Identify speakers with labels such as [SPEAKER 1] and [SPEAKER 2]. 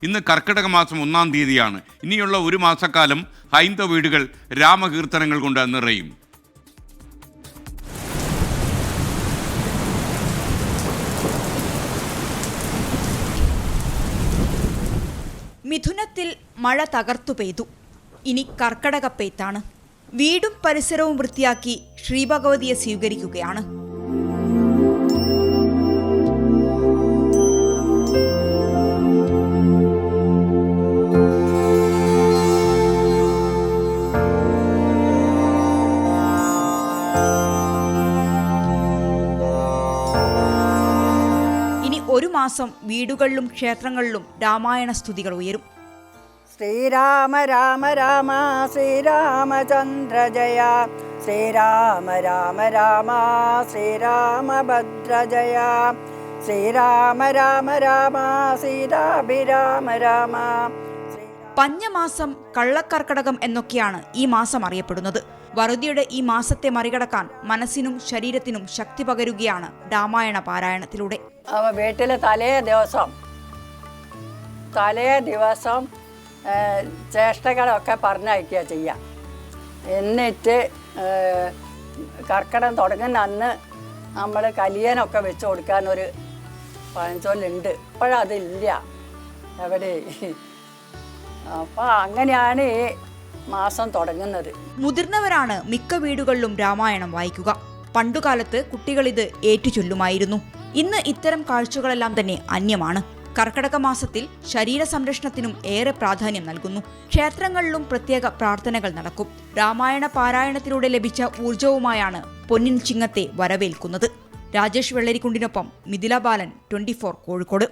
[SPEAKER 1] ഇന്ന് കർക്കിടക മാസം 1-ാം തീയതിയാണ്. ഇനിയുള്ള ഒരു മാസക്കാലം ഹൈന്ദവ വീടുകൾ രാമകീർത്തനങ്ങൾ കൊണ്ട് നിറയും.
[SPEAKER 2] മിഥുനത്തിൽ മഴ തകർത്തു പെയ്തു. ഇനി കർക്കടക പെയ്ത്താണ്. വീടും പരിസരവും വൃത്തിയാക്കി ശ്രീഭഗവതിയെ സ്വീകരിക്കുകയാണ്. ഇനി ഒരു മാസം വീടുകളിലും ക്ഷേത്രങ്ങളിലും രാമായണ സ്തുതികൾ ഉയരും.
[SPEAKER 3] ശ്രീരാമ രാമ രാമ ശ്രീരാമചന്ദ്ര ജയ, ശ്രീരാമ രാമ രാമ ശ്രീരാമഭദ്ര ജയ, ശ്രീരാമ രാമ രാമ സീതാഭിരാമ രാമ.
[SPEAKER 2] പഞ്ഞമാസം, കള്ളക്കർക്കടകം എന്നൊക്കെയാണ് ഈ മാസം അറിയപ്പെടുന്നത്. വറുതിയുടെ ഈ മാസത്തെ മറികടക്കാൻ മനസ്സിനും ശരീരത്തിനും ശക്തി പകരുകയാണ് രാമായണ പാരായണത്തിലൂടെ.
[SPEAKER 3] വീട്ടിൽ തലേ ദിവസം ചേഷ്ടകളൊക്കെ പറഞ്ഞയക്കുക ചെയ്യുക. എന്നിട്ട് കർക്കിടകം തുടങ്ങുന്ന അന്ന് നമ്മൾ കലിയനൊക്കെ വെച്ച് കൊടുക്കാനൊരു പഴഞ്ചൊല്ലുണ്ട്. ഇപ്പോഴതില്ല എവിടെ. അപ്പോൾ അങ്ങനെയാണ് ഈ മാസം തുടങ്ങുന്നത്.
[SPEAKER 2] മുതിർന്നവരാണ് മിക്ക വീടുകളിലും രാമായണം വായിക്കുക. പണ്ടുകാലത്ത് കുട്ടികൾ ഇത് ഏറ്റുചൊല്ലുമായിരുന്നു. ഇന്ന് ഇത്തരം കാഴ്ചകളെല്ലാം തന്നെ അന്യമാണ്. കർക്കടക മാസത്തിൽ ശരീര സംരക്ഷണത്തിനും ഏറെ പ്രാധാന്യം നൽകുന്നു. ക്ഷേത്രങ്ങളിലും പ്രത്യേക പ്രാർത്ഥനകൾ നടക്കും. രാമായണ പാരായണത്തിലൂടെ ലഭിച്ച ഊർജവുമായാണ് പൊന്നിൻ ചിങ്ങത്തെ വരവേൽക്കുന്നത്. രാജേഷ് വെള്ളരിക്കുണ്ടിനൊപ്പം മിഥില ബാലൻ, 24 കോഴിക്കോട്.